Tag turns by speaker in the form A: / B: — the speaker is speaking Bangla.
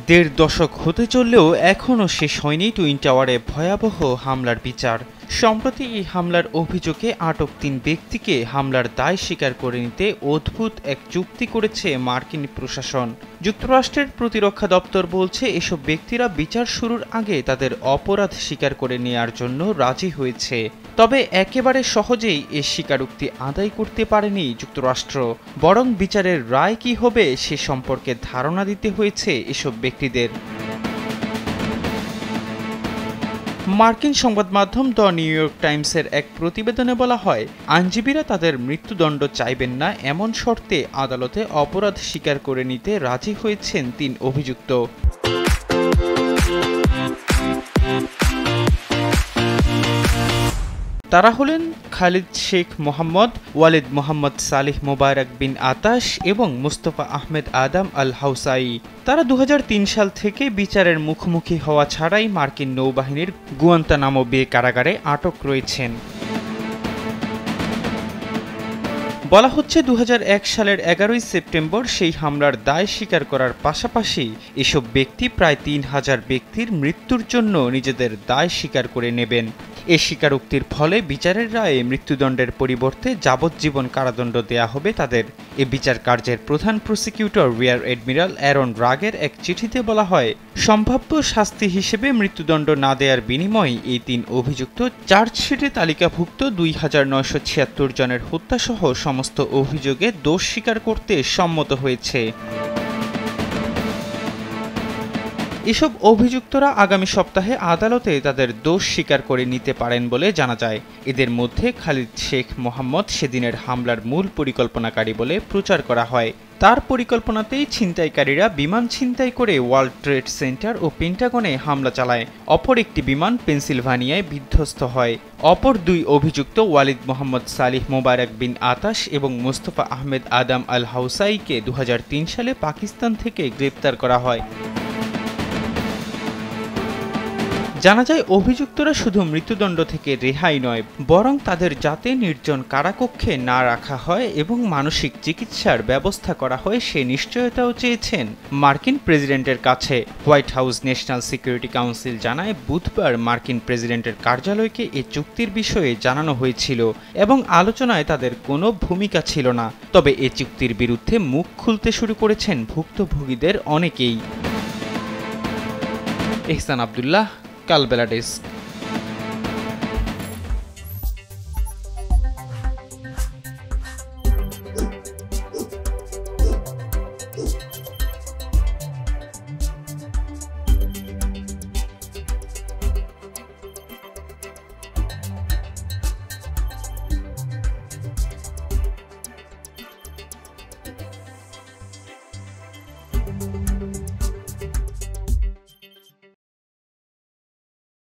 A: দেড় দশক হতে চললেও এখনও শেষ হয়নি টুইন টাওয়ারে ভয়াবহ হামলার বিচার। সম্প্রতি এই হামলার অভিযোগে আটক ৩ ব্যক্তিকে হামলার দায় স্বীকার করে নিতে অদ্ভুত এক চুক্তি করেছে মার্কিন প্রশাসন। যুক্তরাষ্ট্রের প্রতিরক্ষা দপ্তর বলছে এসব ব্যক্তিরা বিচার শুরুর আগে তাদের অপরাধ স্বীকার করে নেওয়ার জন্য রাজি হয়েছে। তবে একেবারে সহজেই এ স্বীকারোক্তি আদায় করতে পারেনি যুক্তরাষ্ট্র, বরং বিচারের রায় কী হবে সে সম্পর্কে ধারণা দিতে হয়েছে এসব ব্যক্তিদের। মার্কিন সংবাদ মাধ্যম দ্য নিউ ইয়র্ক টাইমসের এক প্রতিবেদনে বলা হয়, আইনজীবীরা তাদের মৃত্যুদণ্ড চাইবেন না এমন শর্তে আদালতে অপরাধ স্বীকার করে নিতে রাজি হয়েছেন ৩ অভিযুক্ত। তারা হলেন খালিদ শেখ মোহাম্মদ, ওয়ালিদ মোহাম্মদ সালিহ মোবারক বিন আতাশ এবং মুস্তফা আহমেদ আদম আল হাউসাই। তারা ২০০৩ সাল থেকে বিচারের মুখোমুখি হওয়া ছাড়াই মার্কিন নৌবাহিনীর গুয়ান্তানামো বে কারাগারে আটক রয়েছেন। বলা হচ্ছে ২০০১ সালের ১১ই সেপ্টেম্বর সেই হামলার দায় স্বীকার করার পাশাপাশি এসব ব্যক্তি প্রায় ৩,০০০ ব্যক্তির মৃত্যুর জন্য নিজেদের দায় স্বীকার করে নেবেন। এ স্বীকারোক্তির ফলে বিচারের রায়ে মৃত্যুদণ্ডের পরিবর্তে যাবজ্জীবন কারাদণ্ড দেয়া হবে তাদের। এ বিচার কার্যের প্রধান প্রসিকিউটর রিয়ার অ্যাডমিরাল অ্যারন ব্রাগের এক চিঠিতে বলা হয়, সম্ভাব্য শাস্তি হিসেবে মৃত্যুদণ্ড না দেওয়ার বিনিময়ে এই ৩ অভিযুক্ত চার্জশিটে তালিকাভুক্ত ২,৯৭৬ জনের হত্যাসহ সমস্ত অভিযোগে দোষ স্বীকার করতে সম্মত হয়েছে। এসব অভিযুক্তরা আগামী সপ্তাহে আদালতে তাদের দোষ স্বীকার করে নিতে পারেন বলে জানা যায়। এদের মধ্যে খালিদ শেখ মোহাম্মদ সেদিনের হামলার মূল পরিকল্পনাকারী বলে প্রচার করা হয়। তার পরিকল্পনাতেই ছিনতাইকারীরা বিমান ছিনতাই করে ওয়ার্ল্ড ট্রেড সেন্টার ও পেন্টাগনে হামলা চালায়। অপর একটি বিমান পেনসিলভানিয়ায় বিধ্বস্ত হয়। অপর ২ অভিযুক্ত ওয়ালিদ মোহাম্মদ সালিহ মোবারক বিন আতাশ এবং মুস্তফা আহমেদ আদম আল হাউসাইকে ২০০৩ সালে পাকিস্তান থেকে গ্রেপ্তার করা হয়। জানা যায় অভিযুক্তরা শুধু মৃত্যুদণ্ড থেকে রেহাই নয়, বরং তাদের যাতে নির্জন কারাকক্ষে না রাখা হয় এবং মানসিক চিকিৎসার ব্যবস্থা করা হয় সে নিশ্চয়তাও চেয়েছেন মার্কিন প্রেসিডেন্টের কাছে। White house national security council জানায়, বুধবার মার্কিন প্রেসিডেন্টের কার্যালয়কে এ চুক্তির বিষয়ে জানানো হয়েছিল এবং আলোচনায় তাদের কোনো ভূমিকা ছিল না। তবে এ চুক্তির বিরুদ্ধে মুখ খুলতে শুরু করেছেন ভুক্তভোগীদের অনেকেই। এহসান আব্দুল্লাহ, কালবেলা ডেস্ক।